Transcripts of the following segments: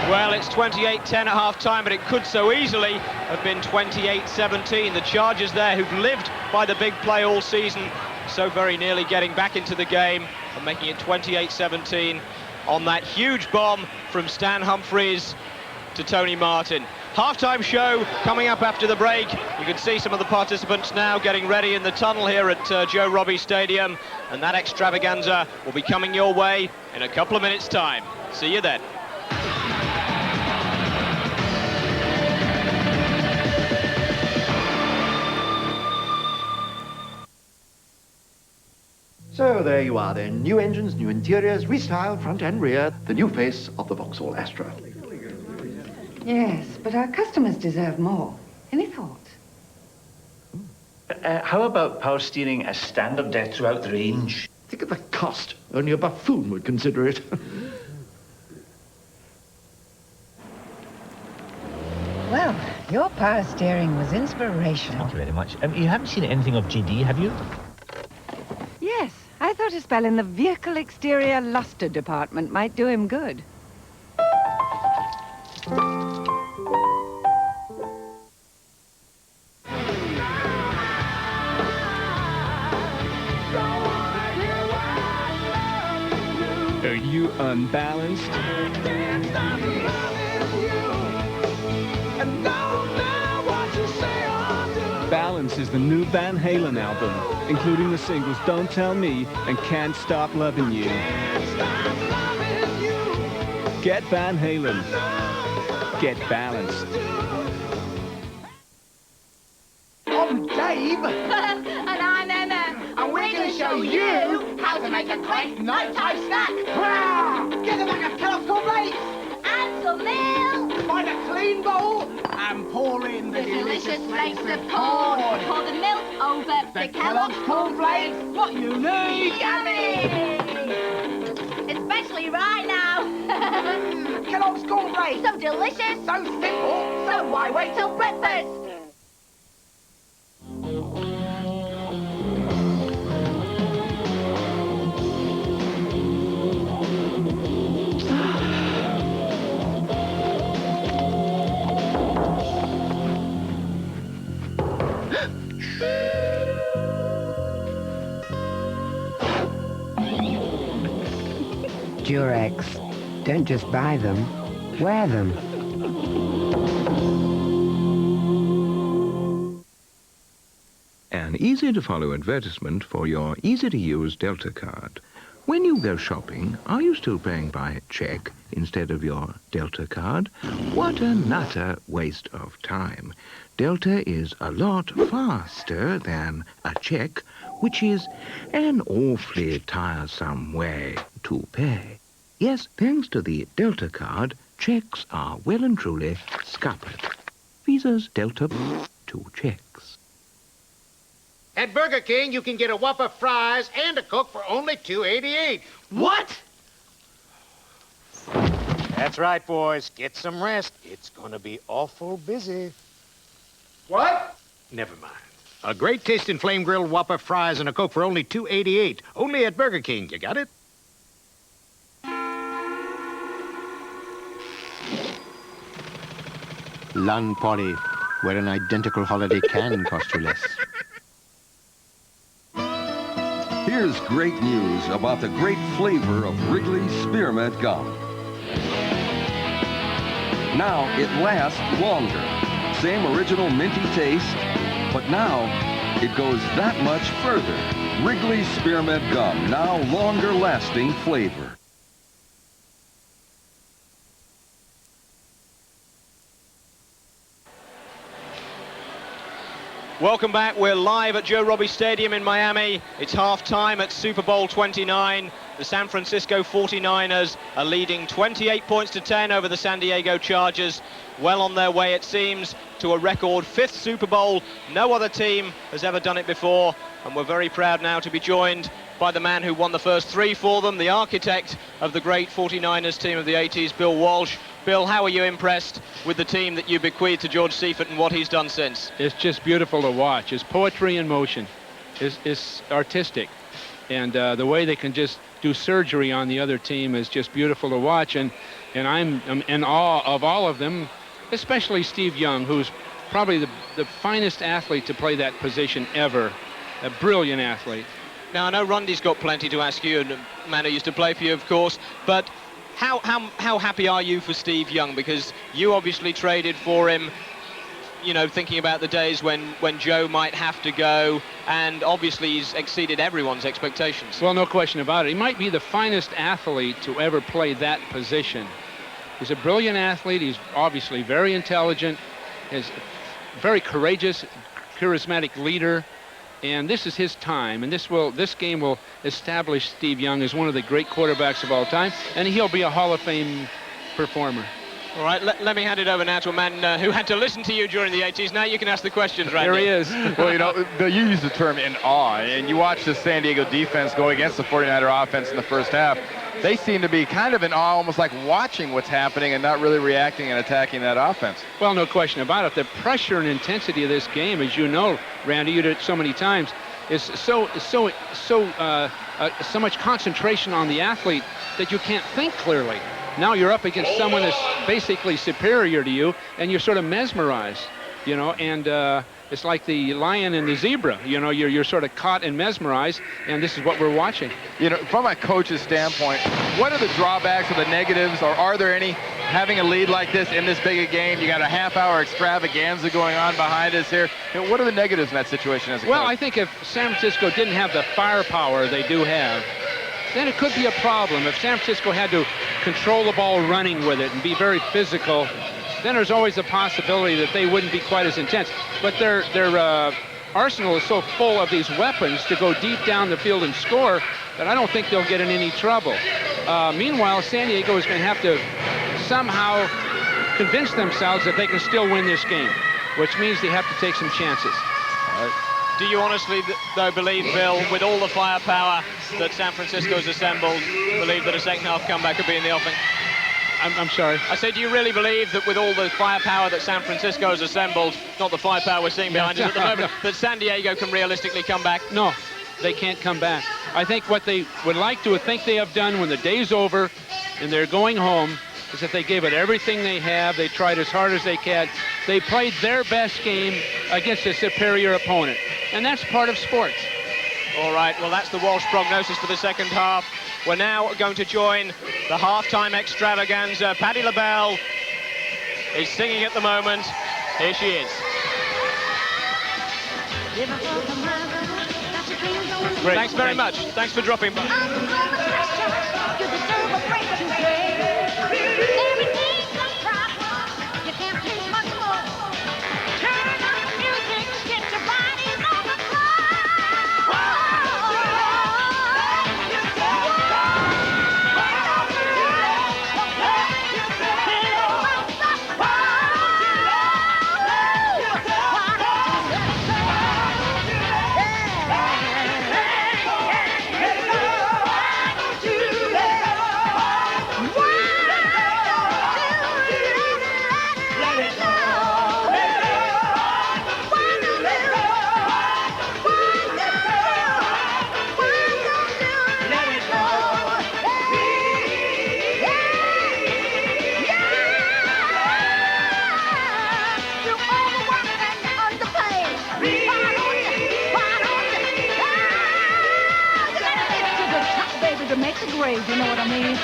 Well, it's 28-10 at half-time, but it could so easily have been 28-17. The Chargers there, who've lived by the big play all season, so very nearly getting back into the game and making it 28-17 on that huge bomb from Stan Humphries to Tony Martin. Half-time show coming up after the break. You can see some of the participants now getting ready in the tunnel here at Joe Robbie Stadium, and that extravaganza will be coming your way in a couple of minutes' time. See you then. So there you are then, new engines, new interiors, restyled front and rear, the new face of the Vauxhall Astra. Yes, but our customers deserve more. Any thoughts? How about power steering as standard there throughout the range? Think of the cost. Only a buffoon would consider it. Well, your power steering was inspirational. Thank you very much. You haven't seen anything of GD, have you? Yes, I thought a spell in the vehicle exterior luster department might do him good. Are you unbalanced? Balance is the new Van Halen album, including the singles Don't Tell Me and Can't Stop Loving You. Get Van Halen. Get balanced. I'm Dave. And I'm Emma. And we're going to show you how to make a great nighttime snack. Get a bag of Kellogg's cornflakes. And some milk. Find a clean bowl and pour in the delicious flakes of corn. Pour the milk over the Kellogg's cornflakes. What you need. Yummy! Especially right now. Kellogg's cornflakes. So delicious. So simple. So why wait till breakfast? Durex. Don't just buy them, wear them. An easy-to-follow advertisement for your easy-to-use Delta card. When you go shopping, are you still paying by check instead of your Delta card? What an utter waste of time. Delta is a lot faster than a check, which is an awfully tiresome way to pay. Yes, thanks to the Delta card, checks are well and truly scuppered. Visa's Delta to checks. At Burger King, you can get a Whopper fries and a Coke for only $2.88. What? That's right, boys. Get some rest. It's gonna be awful busy. What? Never mind. A great tasting flame-grilled Whopper fries and a Coke for only $2.88. Only at Burger King. You got it? Lun Polly, where an identical holiday can cost you less. Here's great news about the great flavor of Wrigley Spearmint Gum. Now it lasts longer. Same original minty taste, but now it goes that much further. Wrigley Spearmint Gum, now longer lasting flavor. Welcome back. We're live at Joe Robbie Stadium in Miami. It's half-time at Super Bowl 29. The San Francisco 49ers are leading 28 points to 10 over the San Diego Chargers. Well on their way, it seems, to a record 5th Super Bowl. No other team has ever done it before, and we're very proud now to be joined by the man who won the first 3 for them, the architect of the great 49ers team of the 80s, Bill Walsh. Bill, how are you impressed with the team that you bequeathed to George Seifert and what he's done since? It's just beautiful to watch. It's poetry in motion. It's artistic. And the way they can just do surgery on the other team is just beautiful to watch. And And I'm in awe of all of them, especially Steve Young, who's probably the finest athlete to play that position ever. A brilliant athlete. Now, I know Rundy's got plenty to ask you, and Manu used to play for you, of course, but how happy are you for Steve Young? Because you obviously traded for him, you know, thinking about the days when Joe might have to go, and obviously he's exceeded everyone's expectations. Well, no question about it. He might be the finest athlete to ever play that position. He's a brilliant athlete. He's obviously very intelligent. He's very courageous, charismatic leader. And this is his time, and this game will establish Steve Young as one of the great quarterbacks of all time, and he'll be a Hall of Fame performer. All right, let me hand it over now to a man who had to listen to you during the 80s. Now you can ask the questions, Randy. There he is. Well, you know, you use the term in awe, and you watch the San Diego defense go against the 49er offense in the first half. They seem to be kind of in awe, almost like watching what's happening and not really reacting and attacking that offense. Well, no question about it. The pressure and intensity of this game, as you know, Randy, you did it so many times, is so much concentration on the athlete that you can't think clearly. Now you're up against someone that's basically superior to you, and you're sort of mesmerized, you know, and it's like the lion and the zebra, you know, you're sort of caught and mesmerized, and this is what we're watching. You know, from a coach's standpoint, what are the drawbacks or the negatives, or are there any, having a lead like this in this big a game? You got a half-hour extravaganza going on behind us here. You know, what are the negatives in that situation as a Well, coach? I think if San Francisco didn't have the firepower they do have, then it could be a problem. If San Francisco had to control the ball running with it and be very physical, then there's always a possibility that they wouldn't be quite as intense. But their arsenal is so full of these weapons to go deep down the field and score that I don't think they'll get in any trouble. Meanwhile, San Diego is going to have to somehow convince themselves that they can still win this game, which means they have to take some chances. All right. Do you honestly, though, believe, Bill, with all the firepower that San Francisco's assembled, believe that a second-half comeback could be in the offing? I'm sorry? I said, do you really believe that with all the firepower that San Francisco has assembled, not the firepower we're seeing behind us at the moment, that San Diego can realistically come back? No, they can't come back. I think what they would like to think they have done when the day's over and they're going home is that they gave it everything they have. They tried as hard as they can. They played their best game against a superior opponent, and that's part of sports. All right, well, that's the Walsh prognosis for the second half. We're now going to join the halftime extravaganza. Patti LaBelle is singing at the moment. Here she is. Great. Thanks very much. Thanks for dropping by. To make the grade, you know what I mean?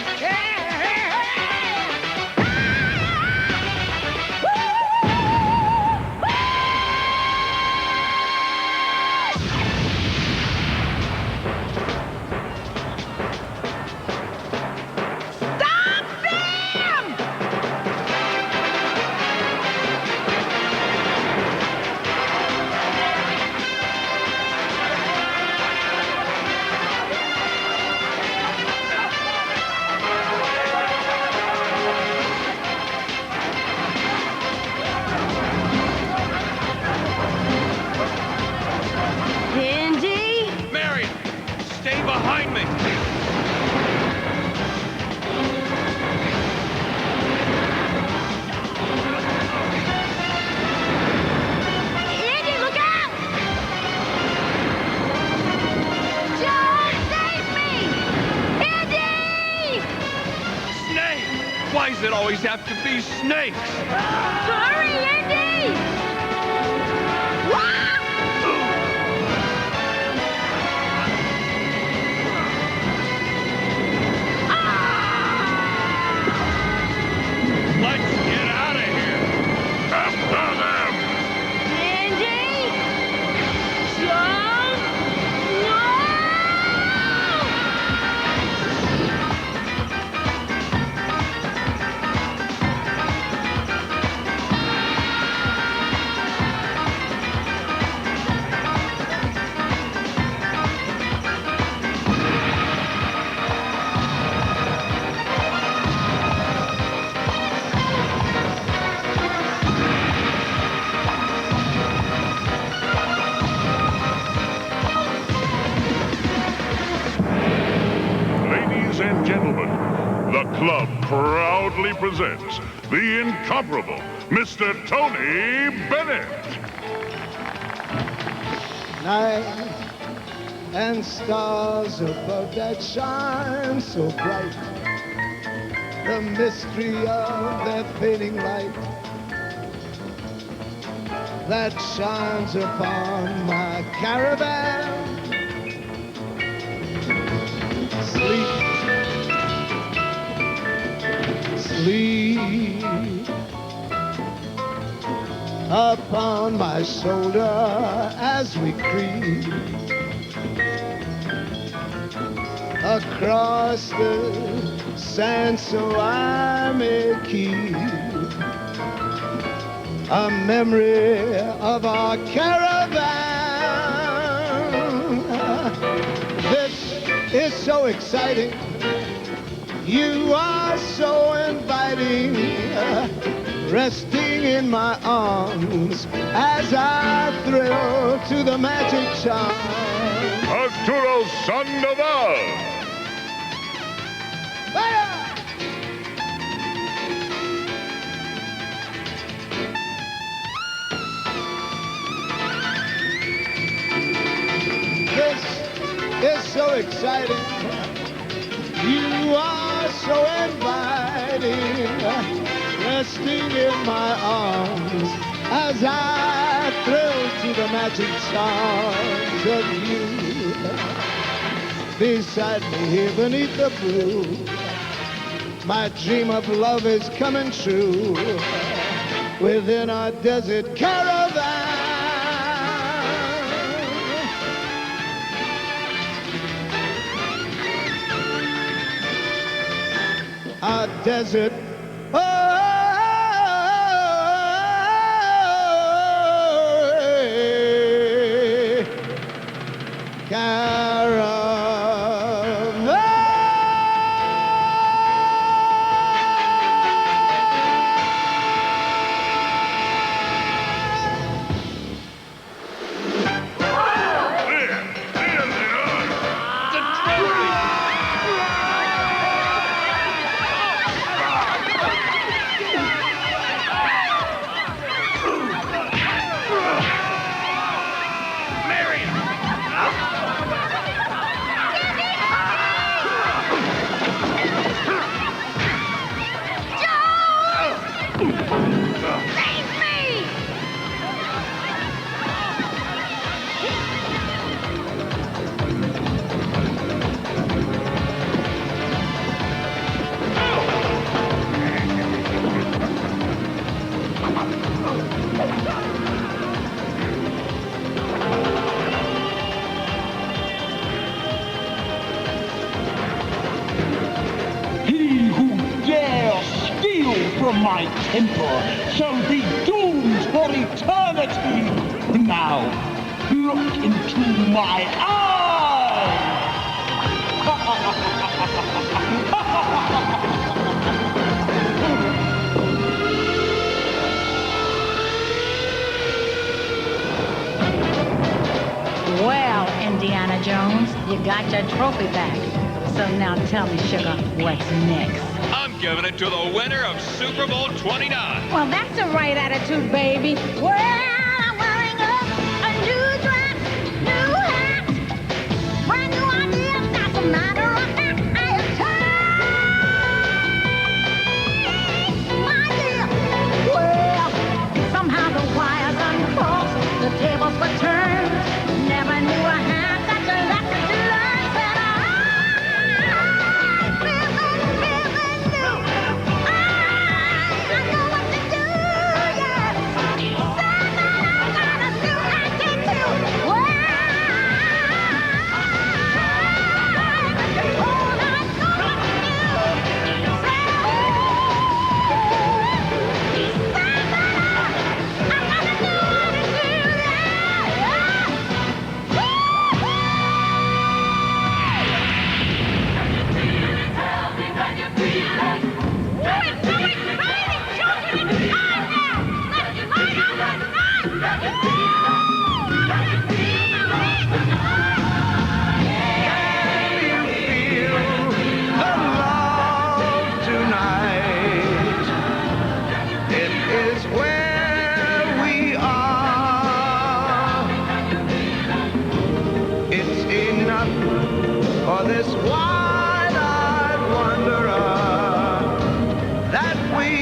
these have to be snakes. Sorry, Andy! Let's get out of here. After them. Andy! John! No! Ladies and gentlemen, the club proudly presents the incomparable Mr. Tony Bennett. Night and stars above that shine so bright. The mystery of their fading light that shines upon my caravan. Sleep upon my shoulder as we creep across the sand so I may keep a memory of our caravan. This is so exciting. You are so inviting, resting in my arms as I thrill to the magic charm. Arturo Sandoval. This is so exciting. You are so inviting, resting in my arms as I thrill to the magic charms of you. Beside me here beneath the blue, my dream of love is coming true within our desert caravan. Our desert from my temple shall be doomed for eternity. Now, look into my Well, Indiana Jones, you got your trophy back. So now tell me, sugar, what's next? I'm giving it to the winner of Super Bowl 29. Well, that's the right attitude, baby. Well, I'm wearing a new dress, new hat, brand new ideas, that's a matter of fact. I am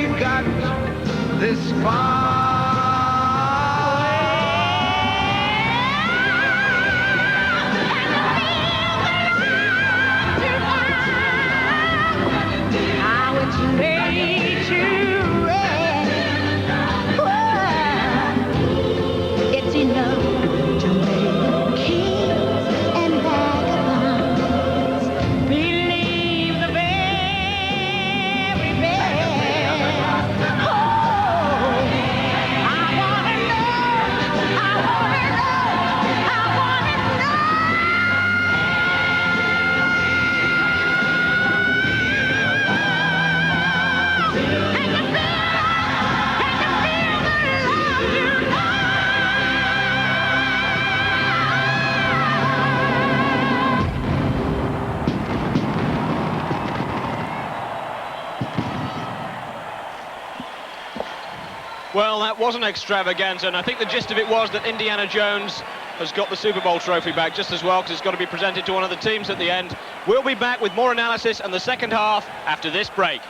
we've got this far. How it's made to end. Whoa. It's enough to make kings and vagabonds believe the very best. Oh, I wanna know, I wanna know, I wanna know. Well, that was an extravaganza, and I think the gist of it was that Indiana Jones has got the Super Bowl trophy back just as well, because it's got to be presented to one of the teams at the end. We'll be back with more analysis and the second half after this break.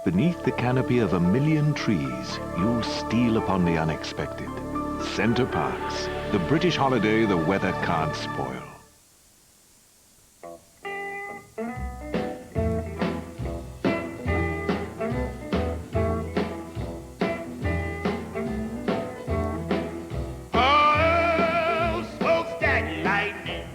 Beneath the canopy of a million trees, you'll steal upon the unexpected. Center Parcs, the British holiday the weather can't spoil. Oh, smokestack lightning,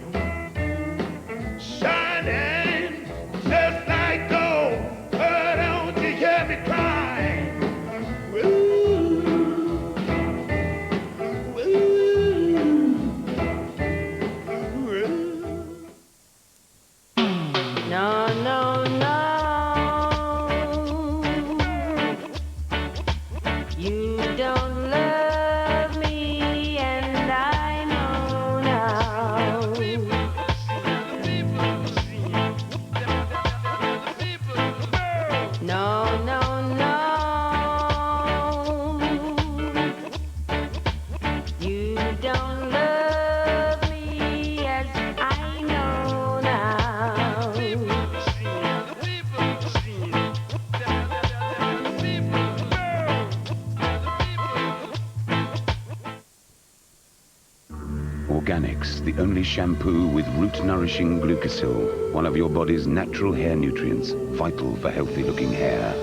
shining just like gold. Oh, don't you hear me crying? No, no, no. You don't love me, and I know now. No, no, no. You don't love me as I know now. Organics, the only shampoo with root-nourishing glucosil, one of your body's natural hair nutrients, vital for healthy-looking hair.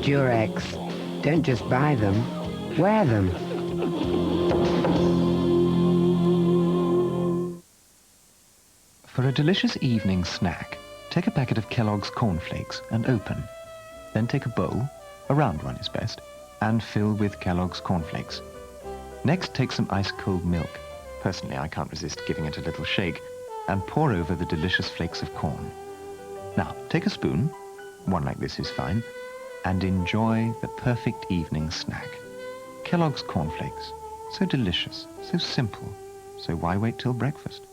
Durex. Don't just buy them, wear them. For a delicious evening snack, take a packet of Kellogg's cornflakes and open. Then take a bowl, a round one is best, and fill with Kellogg's cornflakes. Next, take some ice-cold milk. Personally, I can't resist giving it a little shake, and pour over the delicious flakes of corn. Now, take a spoon, one like this is fine, and enjoy the perfect evening snack. Kellogg's cornflakes. So delicious, so simple. So why wait till breakfast?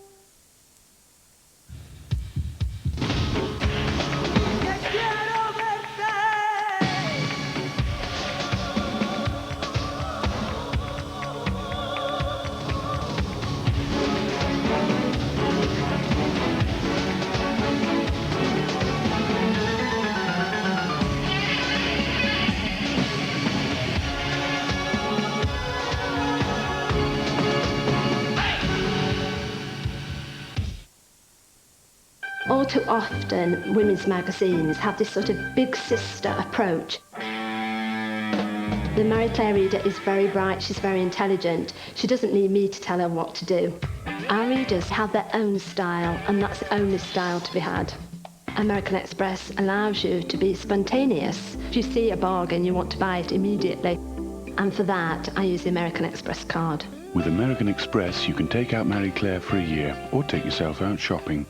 All too often, women's magazines have this sort of big sister approach. The Marie Claire reader is very bright, she's very intelligent. She doesn't need me to tell her what to do. Our readers have their own style, and that's the only style to be had. American Express allows you to be spontaneous. If you see a bargain, you want to buy it immediately. And for that, I use the American Express card. With American Express, you can take out Marie Claire for a year, or take yourself out shopping.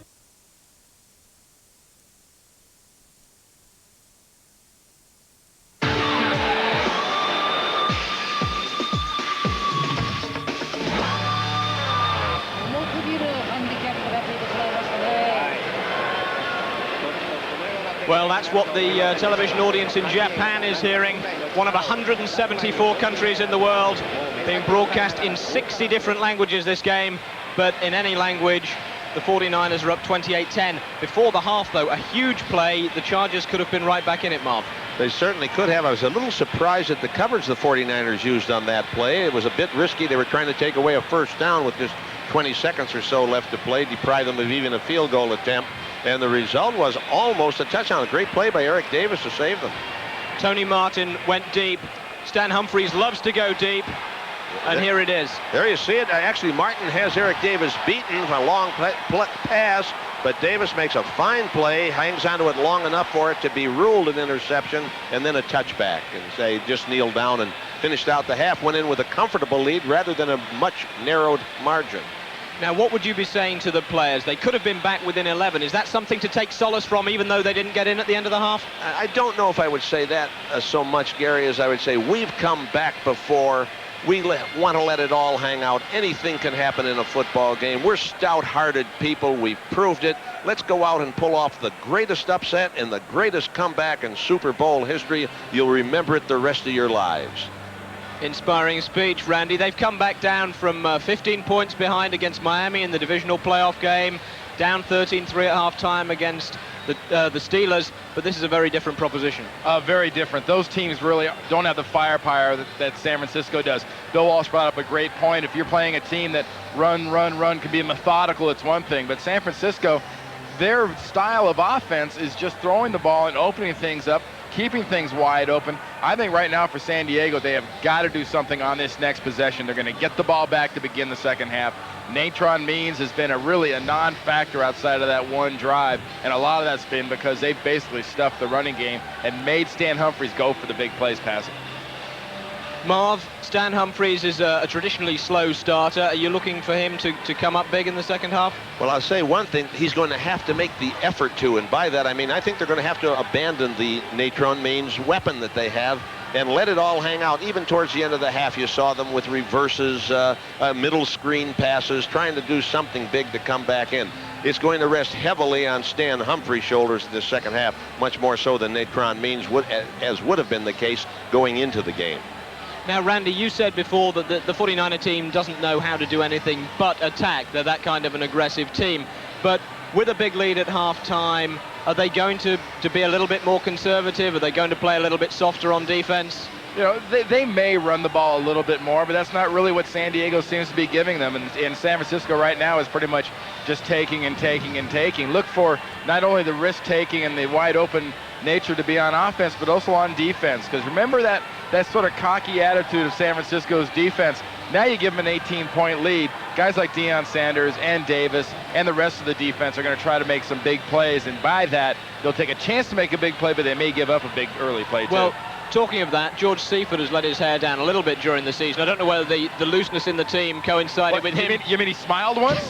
Well, that's what the television audience in Japan is hearing. One of 174 countries in the world, being broadcast in 60 different languages this game, but in any language, the 49ers are up 28-10. Before the half, though, a huge play. The Chargers could have been right back in it, Marv. They certainly could have. I was a little surprised at the coverage the 49ers used on that play. It was a bit risky. They were trying to take away a first down with just 20 seconds or so left to play, deprive them of even a field goal attempt. And the result was almost a touchdown. A great play by Eric Davis to save them. Tony Martin went deep. Stan Humphries loves to go deep. And here it is. There you see it. Actually, Martin has Eric Davis beaten for a long pass, but Davis makes a fine play, hangs onto it long enough for it to be ruled an interception, and then a touchback. And they just kneeled down and finished out the half, went in with a comfortable lead rather than a much narrowed margin. Now, what would you be saying to the players? They could have been back within 11. Is that something to take solace from, even though they didn't get in at the end of the half? I don't know if I would say that so much, Gary, as I would say we've come back before. We want to let it all hang out. Anything can happen in a football game. We're stout-hearted people. We've proved it. Let's go out and pull off the greatest upset and the greatest comeback in Super Bowl history. You'll remember it the rest of your lives. Inspiring speech, Randy. They've come back down from 15 points behind against Miami in the divisional playoff game, down 13-3 at halftime against the Steelers, but this is a very different proposition. Very different. Those teams really don't have the firepower that San Francisco does. Bill Walsh brought up a great point. If you're playing a team that run, can be methodical, it's one thing, but San Francisco, their style of offense is just throwing the ball and opening things up, keeping things wide open. I think right now for San Diego, they have got to do something on this next possession. They're going to get the ball back to begin the second half. Natron Means has been really a non-factor outside of that one drive, and a lot of that's been because they've basically stuffed the running game and made Stan Humphries go for the big plays passing. Marv, Stan Humphries is a traditionally slow starter. Are you looking for him to come up big in the second half? Well, I'll say one thing. He's going to have to make the effort to, and by that I mean I think they're going to have to abandon the Natron Means weapon that they have and let it all hang out. Even towards the end of the half, you saw them with reverses, middle screen passes, trying to do something big to come back in. It's going to rest heavily on Stan Humphries' shoulders in the second half, much more so than Natron Means as would have been the case going into the game. Now, Randy, you said before that the 49er team doesn't know how to do anything but attack. They're that kind of an aggressive team. But with a big lead at halftime, are they going to be a little bit more conservative? Are they going to play a little bit softer on defense? You know, they may run the ball a little bit more, but that's not really what San Diego seems to be giving them. And San Francisco right now is pretty much just taking and taking and taking. Look for not only the risk-taking and the wide-open nature to be on offense, but also on defense. Because remember that sort of cocky attitude of San Francisco's defense. Now you give them an 18-point lead. Guys like Deion Sanders and Davis and the rest of the defense are going to try to make some big plays, and by that, they'll take a chance to make a big play, but they may give up a big early play, too. Well, talking of that, George Seifert has let his hair down a little bit during the season. I don't know whether the looseness in the team coincided with him. You mean he smiled once?